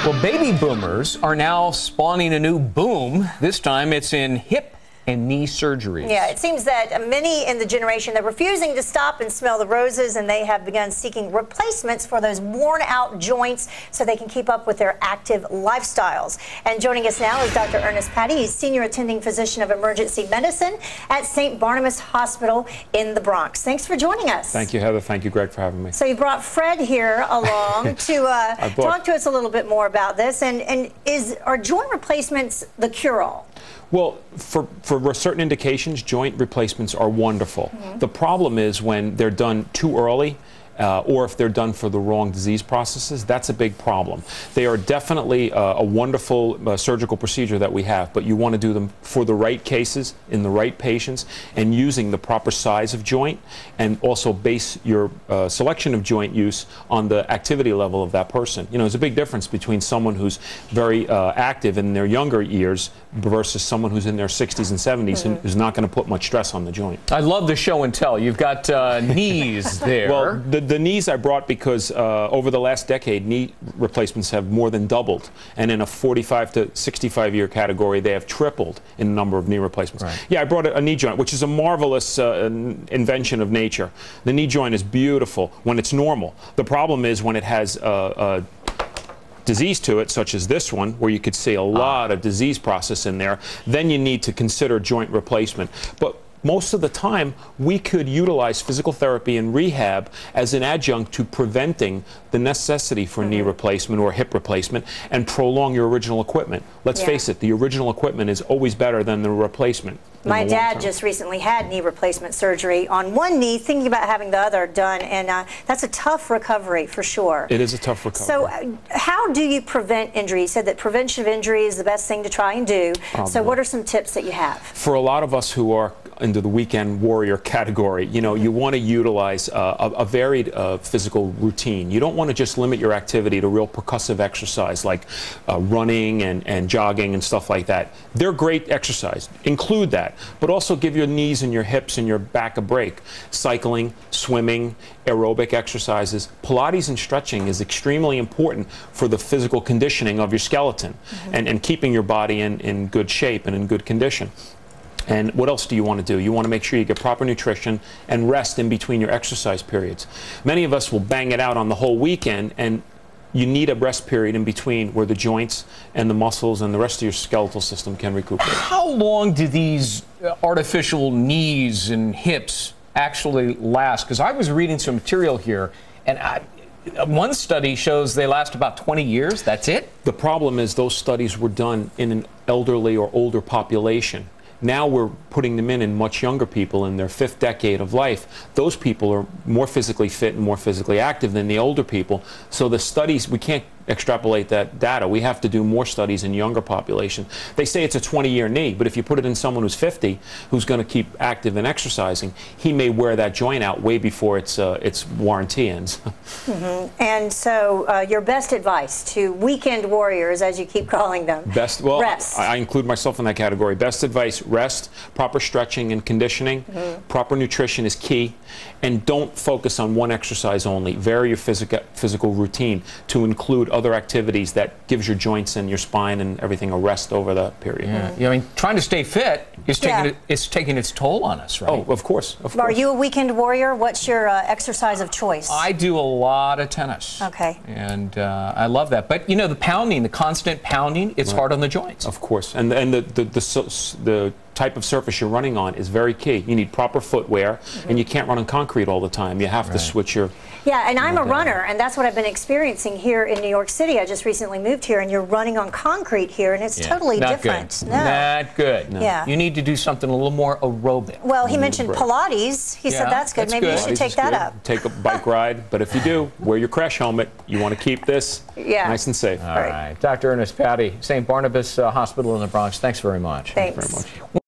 Well, baby boomers are now spawning a new boom. This time it's in hip and knee surgeries. Yeah, it seems that many in the generation, they're refusing to stop and smell the roses, and they have begun seeking replacements for those worn-out joints so they can keep up with their active lifestyles. And joining us now is Dr. Ernest Patty. He's Senior Attending Physician of Emergency Medicine at St. Barnabas Hospital in the Bronx. Thanks for joining us. Thank you, Heather. Thank you, Greg, for having me. So you brought Fred here along to talk to us a little bit more about this. And are joint replacements the cure-all? Well, for certain indications, joint replacements are wonderful. The problem is when they're done too early, or if they're done for the wrong disease processes. That's a big problem. They are definitely a wonderful surgical procedure that we have, but you want to do them for the right cases, in the right patients, and using the proper size of joint, and also base your selection of joint use on the activity level of that person. You know, there's a big difference between someone who's very active in their younger years versus someone who's in their 60s and 70s who's not going to put much stress on the joint. I love the show and tell. You've got knees there. Well, the knees I brought because over the last decade, knee replacements have more than doubled. And in a 45 to 65 year category, they have tripled in the number of knee replacements. Right. Yeah, I brought a knee joint, which is a marvelous invention of nature. The knee joint is beautiful when it's normal. The problem is when it has disease to it, such as this one, where you could see a lot of disease process in there, then you need to consider joint replacement. But most of the time, we could utilize physical therapy and rehab as an adjunct to preventing the necessity for knee replacement or hip replacement and prolong your original equipment. Let's face it, the original equipment is always better than the replacement. My dad just recently had knee replacement surgery on one knee, thinking about having the other done, and that's a tough recovery for sure. It is a tough recovery. So how do you prevent injury? You said that prevention of injury is the best thing to try and do. So what are some tips that you have? For a lot of us who are into the weekend warrior category, you know, you want to utilize a varied physical routine. You don't want to just limit your activity to real percussive exercise like running and jogging and stuff like that. They're great exercise. Include that. But also give your knees and your hips and your back a break. Cycling, swimming, aerobic exercises. Pilates and stretching is extremely important for the physical conditioning of your skeleton and keeping your body in good shape and in good condition. And what else do you want to do? You want to make sure you get proper nutrition and rest in between your exercise periods. Many of us will bang it out on the whole weekend, and you need a rest period in between where the joints and the muscles and the rest of your skeletal system can recuperate. How long do these artificial knees and hips actually last? Because I was reading some material here, and one study shows they last about 20 years. That's it? The problem is those studies were done in an elderly or older population. Now we're putting them in much younger people in their 5th decade of life. Those people are more physically fit and more physically active than the older people. So the studies, we can't extrapolate that data. We have to do more studies in younger population. They say it's a 20-year knee, but if you put it in someone who's 50, who's going to keep active and exercising, he may wear that joint out way before its warranty ends. And so your best advice to weekend warriors, as you keep calling them? Well, rest. I include myself in that category. Best advice, rest, proper stretching and conditioning, proper nutrition is key, and don't focus on one exercise only. Vary your physical routine to include other activities that gives your joints and your spine and everything a rest over the period. Yeah, I mean, trying to stay fit is taking its toll on us, right? Oh, of course. Are you a weekend warrior? What's your exercise of choice? I do a lot of tennis. Okay. And I love that. But, you know, the pounding, the constant pounding, it's hard on the joints. Of course. And the type of surface you're running on is very key. You need proper footwear, and you can't run on concrete all the time. You have to switch your... Yeah, and I'm a runner, and that's what I've been experiencing here in New York City. I just recently moved here, and you're running on concrete here, and it's totally different. Good. Not good. No. Yeah. You need to do something a little more aerobic. Well, he mentioned Pilates. He said that's good. Maybe you should take that up. Take a bike ride, but if you do, wear your crash helmet. You want to keep this nice and safe. All right. Dr. Ernest Patty, St. Barnabas Hospital in the Bronx, thanks very much. Thanks. Thank you very much.